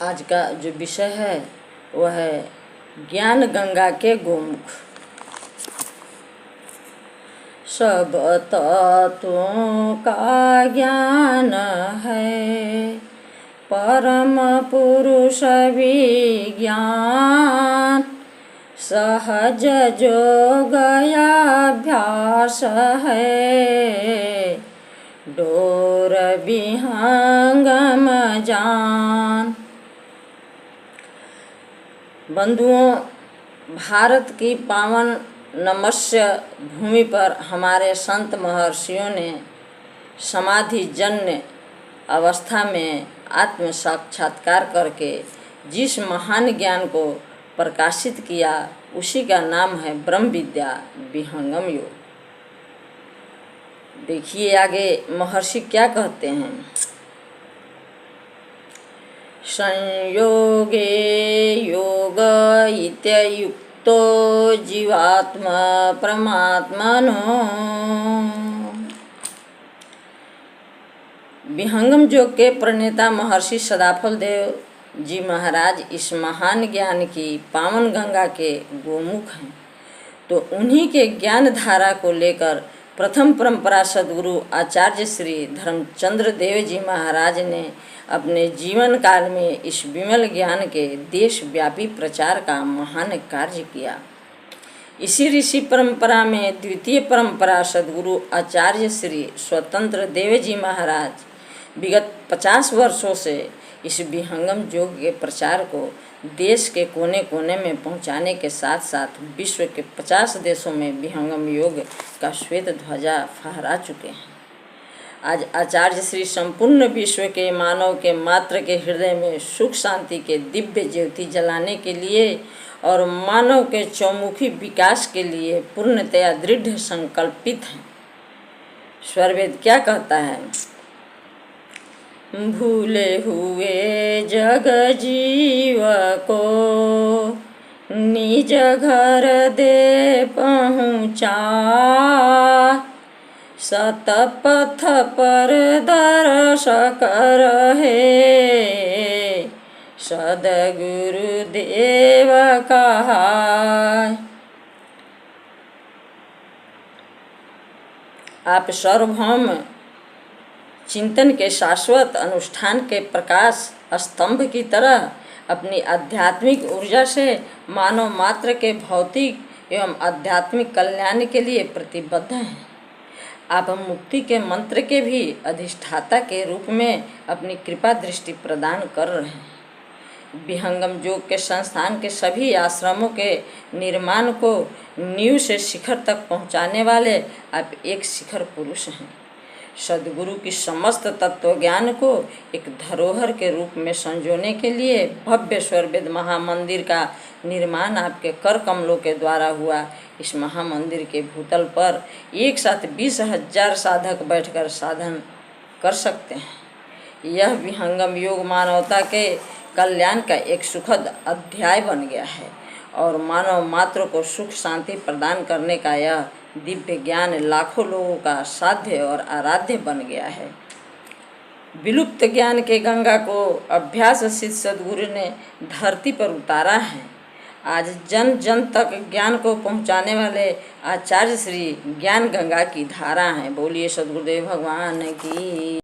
आज का जो विषय है वह है ज्ञान गंगा के गोमुख। सब तत्वों का ज्ञान है, परम पुरुष विज्ञान, सहज जोग अभ्यास है, डोर विहंगम जान। बंधुओं, भारत की पावन नमस्य भूमि पर हमारे संत महर्षियों ने समाधि जन्य अवस्था में आत्म साक्षात्कार करके जिस महान ज्ञान को प्रकाशित किया उसी का नाम है ब्रह्म विद्या विहंगम योग। देखिए आगे महर्षि क्या कहते हैं। संयोगे योग इत्युक्तो जीवात्मा परमात्मनो। विहंगम योग के प्रणेता महर्षि सदाफल देव जी महाराज इस महान ज्ञान की पावन गंगा के गोमुख हैं। तो उन्हीं के ज्ञान धारा को लेकर प्रथम परंपरा सद्गुरु आचार्य श्री धर्मचंद्र देव जी महाराज ने अपने जीवन काल में इस विमल ज्ञान के देशव्यापी प्रचार का महान कार्य किया। इसी ऋषि परंपरा में द्वितीय परंपरा सद्गुरु आचार्य श्री स्वतंत्र देव जी महाराज विगत 50 वर्षों से इस विहंगम योग के प्रचार को देश के कोने कोने में पहुंचाने के साथ साथ विश्व के 50 देशों में विहंगम योग का श्वेत ध्वजा फहरा चुके हैं। आज आचार्य श्री संपूर्ण विश्व के मानव के मात्र के हृदय में सुख शांति के दिव्य ज्योति जलाने के लिए और मानव के चौमुखी विकास के लिए पूर्णतया दृढ़ संकल्पित हैं। स्वरवेद क्या कहता है। भूले हुए जग जीव को निज घर दे पहुँचा, सतपथ पर दर्शक रहे, सदगुरु देव कहा। आप सार्वभौम चिंतन के शाश्वत अनुष्ठान के प्रकाश स्तंभ की तरह अपनी आध्यात्मिक ऊर्जा से मानव मात्र के भौतिक एवं आध्यात्मिक कल्याण के लिए प्रतिबद्ध हैं। आप मुक्ति के मंत्र के भी अधिष्ठाता के रूप में अपनी कृपा दृष्टि प्रदान कर रहे हैं। विहंगम योग के संस्थान के सभी आश्रमों के निर्माण को नींव से शिखर तक पहुंचाने वाले आप एक शिखर पुरुष हैं। सद्गुरु की समस्त तत्व ज्ञान को एक धरोहर के रूप में संजोने के लिए भव्य स्वरवेद महामंदिर का निर्माण आपके कर कमलों के द्वारा हुआ। इस महामंदिर के भूतल पर एक साथ 20,000 साधक बैठकर साधन कर सकते हैं। यह विहंगम योग मानवता के कल्याण का एक सुखद अध्याय बन गया है और मानव मात्र को सुख शांति प्रदान करने का यह दिव्य ज्ञान लाखों लोगों का साध्य और आराध्य बन गया है। विलुप्त ज्ञान के गंगा को अभ्यास सिद्ध सद्गुरु ने धरती पर उतारा है। आज जन जन तक ज्ञान को पहुंचाने वाले आचार्य श्री ज्ञान गंगा की धारा हैं। बोलिए सद्गुरुदेव भगवान की।